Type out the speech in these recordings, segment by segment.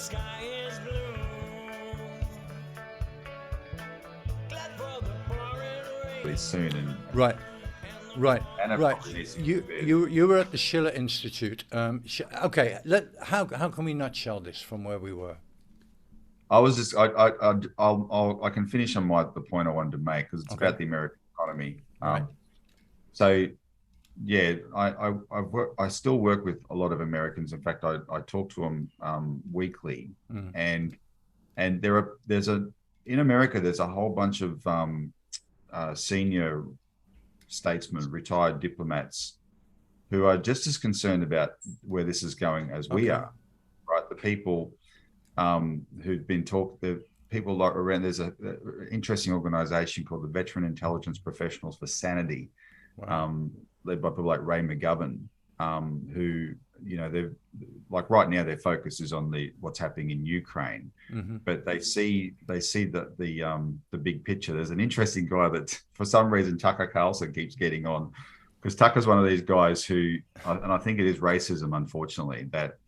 sky is blue. Glad for the pouring rain. Soon, and Right. Right, Anna right. probably needs to You be you were at the Schiller Institute. Okay, how can we nutshell this from where we were? I was just I can finish on the point I wanted to make, because it's about the American economy. Right. So yeah, I still work with a lot of Americans. In fact, I talk to them weekly, and in America there's a whole bunch of senior statesmen, retired diplomats, who are just as concerned about where this is going as we are. Right, the people who've been the people like around. There's an interesting organization called the Veteran Intelligence Professionals for Sanity, led by people like Ray McGovern, who, they're like, right now their focus is on what's happening in Ukraine, but they see the big picture. There's an interesting guy that for some reason Tucker Carlson keeps getting on, because Tucker's one of these guys who, and I think it is racism, unfortunately, that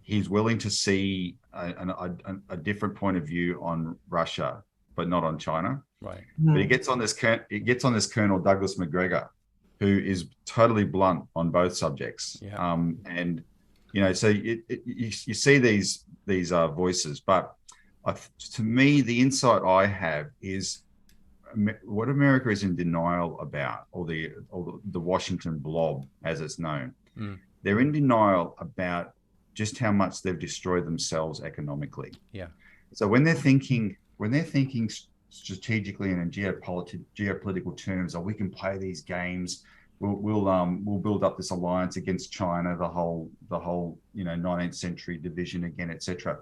he's willing to see a different point of view on Russia, but not on China. Right. But he gets on this Colonel Douglas McGregor, who is totally blunt on both subjects. Yeah. And so you see these voices, but to me, the insight I have is what America is in denial about, or the Washington blob, as it's known. They're in denial about just how much they've destroyed themselves economically. Yeah. So when they're thinking strategically and in geopolitical terms, we can play these games, we'll build up this alliance against China, the whole 19th century division again, etc.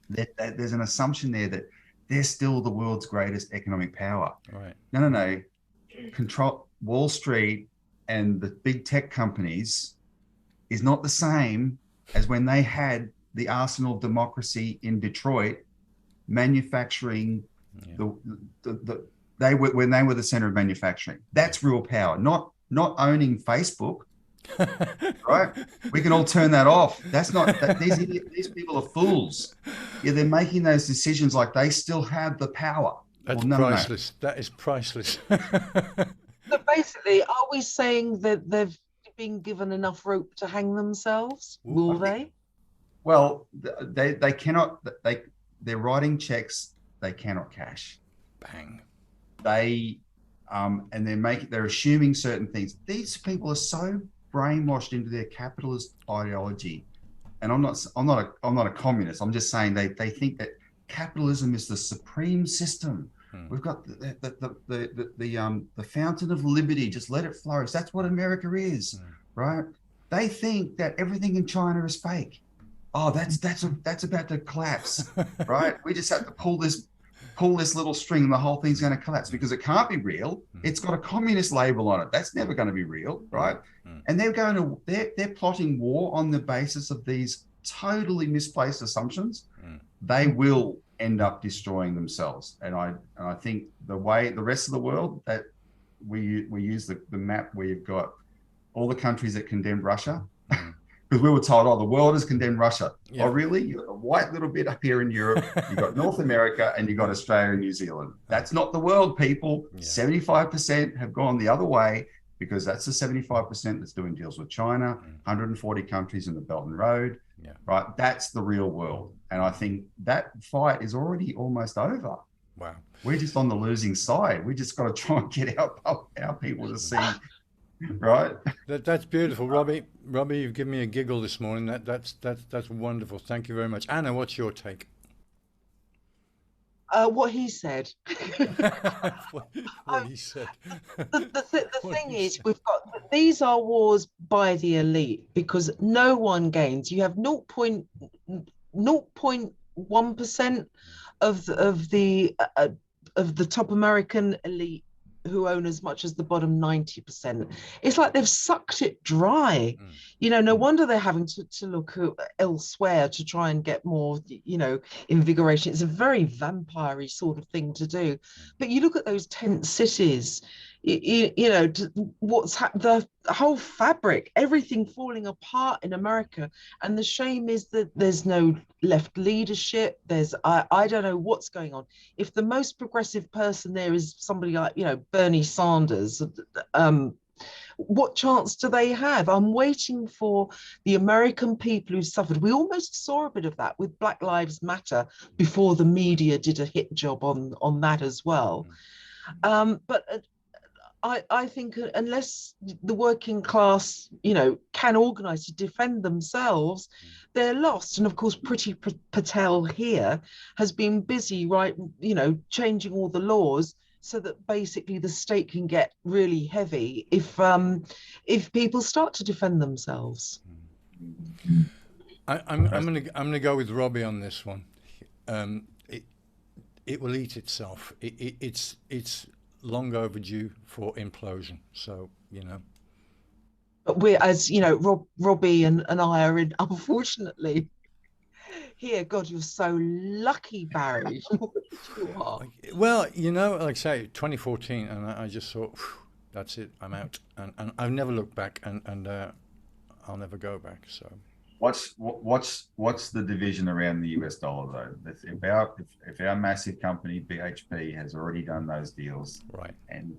There's an assumption there that they're still the world's greatest economic power. Right. No. Control Wall Street and the big tech companies is not the same as when they had the arsenal of democracy in Detroit, manufacturing when they were the center of manufacturing. That's real power, not owning Facebook. Right? We can all turn that off. That's not these people are fools. Yeah, they're making those decisions like they still have the power. That's priceless. No. That is priceless. But basically, are we saying that they've been given enough rope to hang themselves? Will they? Well, they cannot. They're writing checks they cannot cash. Bang. And they're assuming certain things. These people are so brainwashed into their capitalist ideology. And I'm not a communist. I'm just saying they think that capitalism is the supreme system. We've got the fountain of liberty. Just let it flourish. That's what America is, right? They think that everything in China is fake. Oh, that's about to collapse, right? We just have to pull this little string, and the whole thing's going to collapse because it can't be real. It's got a communist label on it. That's never going to be real, right? And they're plotting war on the basis of these totally misplaced assumptions. They will end up destroying themselves. And I think the rest of the world, that we use the map where you've got all the countries that condemned Russia, because we were told, the world has condemned Russia. Yeah. Oh, really? You've got a white little bit up here in Europe, you've got North America, and you've got Australia and New Zealand. That's not the world, people. 75% have gone the other way, because that's the 75% that's doing deals with China, 140 countries in the Belt and Road, right? That's the real world. And I think that fight is already almost over. Wow. We're just on the losing side. We just got to try and get our people to see, right? That's beautiful, Robbie. Robbie, you've given me a giggle this morning. That's wonderful. Thank you very much. Anna, what's your take? What he said. what he said. The thing is, we've got, these are wars by the elite, because no one gains. You have 0.1% of the top American elite who own as much as the bottom 90%. It's like they've sucked it dry. No wonder they're having to look elsewhere to try and get more, invigoration. It's a very vampire-y sort of thing to do. But you look at those tent cities, you know, the whole fabric, everything falling apart in America. And the shame is that there's no left leadership. I don't know what's going on. If the most progressive person there is somebody like, you know, Bernie Sanders, what chance do they have? I'm waiting for the American people who suffered. We almost saw a bit of that with Black Lives Matter before the media did a hit job on that as well. But I think unless the working class, you know, can organise to defend themselves, they're lost. And of course, Priti Patel here has been busy, right, you know, changing all the laws so that basically the state can get really heavy if people start to defend themselves. I'm gonna go with Robbie on this one. It will eat itself. It's long overdue for implosion. So, you know. But we're, as you know, Robbie and I are in, unfortunately, here. God, you're so lucky, Barrie. You are. Well, you know, like I say, 2014, and I just thought, that's it, I'm out, and I've never looked back, and I'll never go back. So. What's the division around the US dollar though? If our massive company BHP has already done those deals, right, and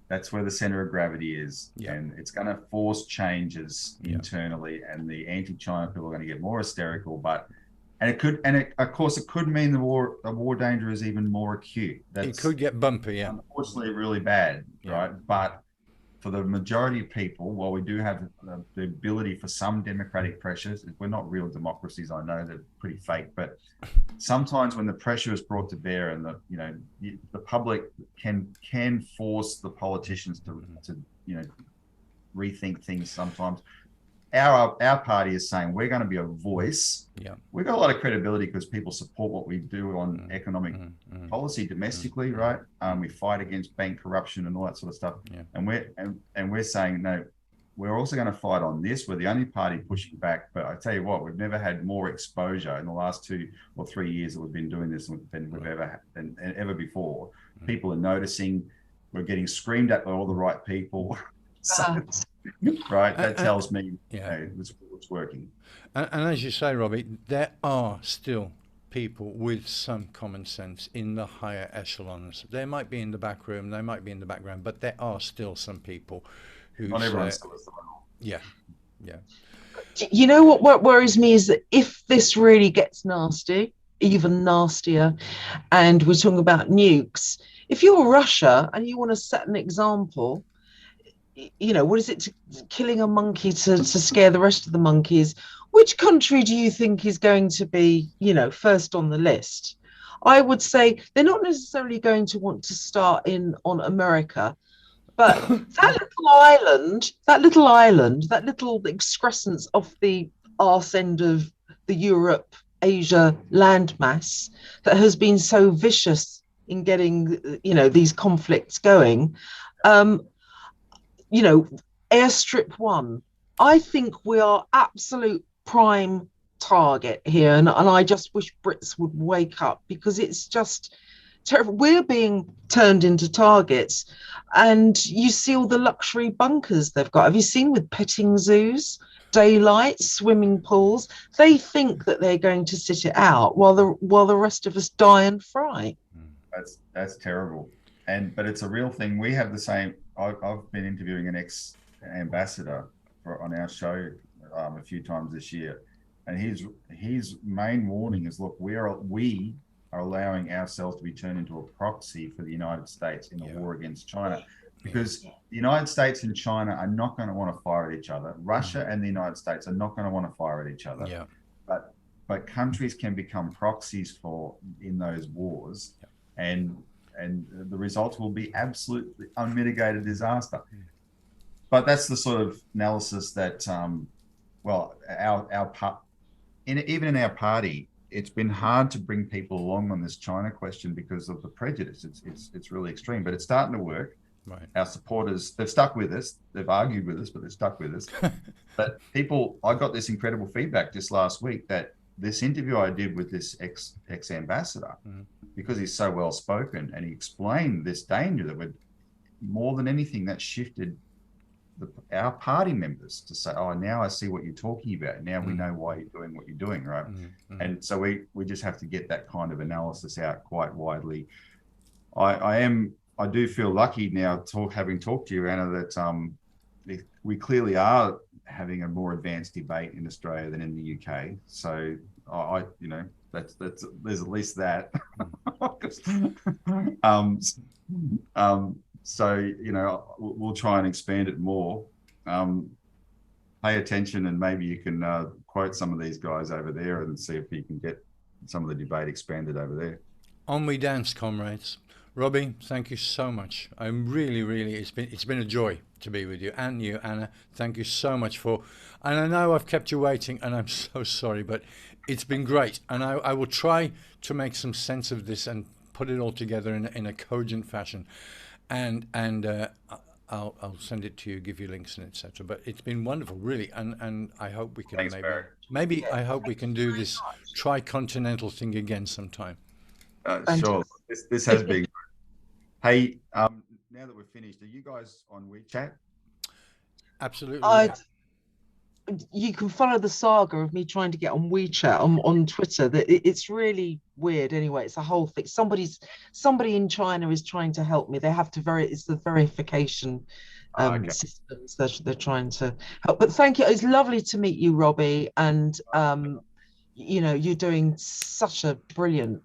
that's where the center of gravity is, and it's going to force changes internally, and the anti-China people are going to get more hysterical. Of course it could mean the war danger is even more acute. It could get bumpy, unfortunately really bad, right? But for the majority of people, while we do have the ability for some democratic pressures, we're not real democracies. I know they're pretty fake, but sometimes when the pressure is brought to bear, and the public can force the politicians to rethink things. Sometimes our party is saying we're going to be a voice. We've got a lot of credibility because people support what we do on economic policy domestically, right? We fight against bank corruption and all that sort of stuff. And we're saying, no, we're also going to fight on this. We're the only party pushing back. But I tell you what, we've never had more exposure in the last 2 or 3 years that we've been doing this than we've ever before. People are noticing. We're getting screamed at by all the right people. Right, that tells me it's working. And as you say, Robbie, there are still people with some common sense in the higher echelons. They might be in the back room, they might be in the background, but there are still some people who not everyone's still yeah. You know what worries me is that if this really gets nasty, even nastier, and we're talking about nukes, if you're Russia and you want to set an example, you know, what is it, killing a monkey to scare the rest of the monkeys? Which country do you think is going to be, you know, first on the list? I would say they're not necessarily going to want to start on America, but that little island, that little excrescence off the arse end of the Europe-Asia landmass that has been so vicious in getting, you know, these conflicts going, you know, airstrip 1, I think we are absolute prime target here, and I just wish Brits would wake up, because it's just terrible. We're being turned into targets, and you see all the luxury bunkers they've got. Have you seen with petting zoos, daylight, swimming pools? They think that they're going to sit it out while the rest of us die and fry. That's terrible, but it's a real thing. We have the same. I've been interviewing an ex-ambassador on our show a few times this year, and his main warning is, look, we are allowing ourselves to be turned into a proxy for the United States in a war against China, because the United States and China are not going to want to fire at each other. Russia and the United States are not going to want to fire at each other. But countries can become proxies in those wars, and the results will be absolutely unmitigated disaster. But that's the sort of analysis that, even in our party, it's been hard to bring people along on this China question because of the prejudice. It's really extreme, but it's starting to work. Right. Our supporters, they've stuck with us. They've argued with us, but they've stuck with us. But I got this incredible feedback just last week that this interview I did with this ex-ambassador, because he's so well spoken and he explained this danger that more than anything, that shifted our party members to say, oh, now I see what you're talking about. Now we know why you're doing what you're doing, right? And so we just have to get that kind of analysis out quite widely. I do feel lucky now having talked to you, Anna, that we clearly are having a more advanced debate in Australia than in the UK. So that's there's at least that. So we'll try and expand it more. Pay attention, and maybe you can quote some of these guys over there and see if you can get some of the debate expanded over there. On we dance, comrades. Robbie, thank you so much. I'm really, it's been a joy to be with you, and you, Anna. Thank you so much and I know I've kept you waiting, and I'm so sorry, but it's been great, and I will try to make some sense of this and put it all together in a cogent fashion, and I'll send it to you, give you links and etc. But it's been wonderful, really, and I hope we can I hope we can do this tricontinental thing again sometime. Sure. This has been. Hey, now that we're finished, are you guys on WeChat? Absolutely. You can follow the saga of me trying to get on WeChat on Twitter. It's really weird. Anyway, it's a whole thing. Somebody in China is trying to help me. They have to it's the verification systems that they're trying to help. But thank you. It's lovely to meet you, Robbie. And you're doing such a brilliant,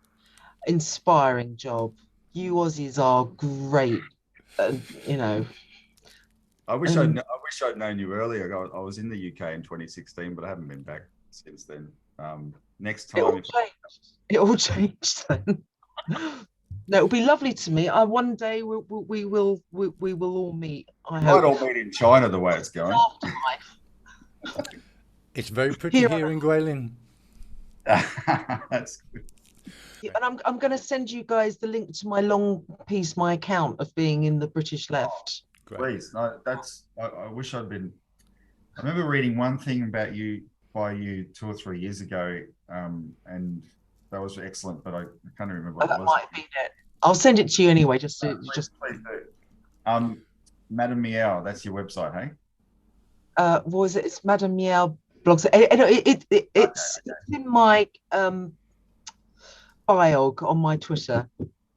inspiring job. You Aussies are great. I wish I'd known you earlier. I was in the UK in 2016, but I haven't been back since then. Next time, it all changed then. No, it'll be lovely to meet. One day we will all meet. I hope. Might all meet in China the way it's going. It's very pretty here in Guilin. That's good. And I'm going to send you guys the link to my long piece, my account of being in the British left. Please, no, I wish I'd been. I remember reading one thing about you by you 2 or 3 years ago, and that was excellent, but I can't remember what it was. That might have been it. I'll send it to you anyway. Please do. Madam Meow, that's your website, hey? What was it? It's Madam Meow blogs. It's in my bio on my Twitter.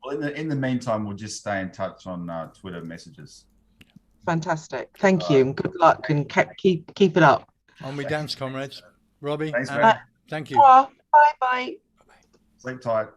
Well, in the meantime, we'll just stay in touch on Twitter messages. Fantastic. Thank you, and good luck, and keep it up. On we dance, comrades. Robbie, thanks, man. Thank you. Bye. Bye. Sleep tight.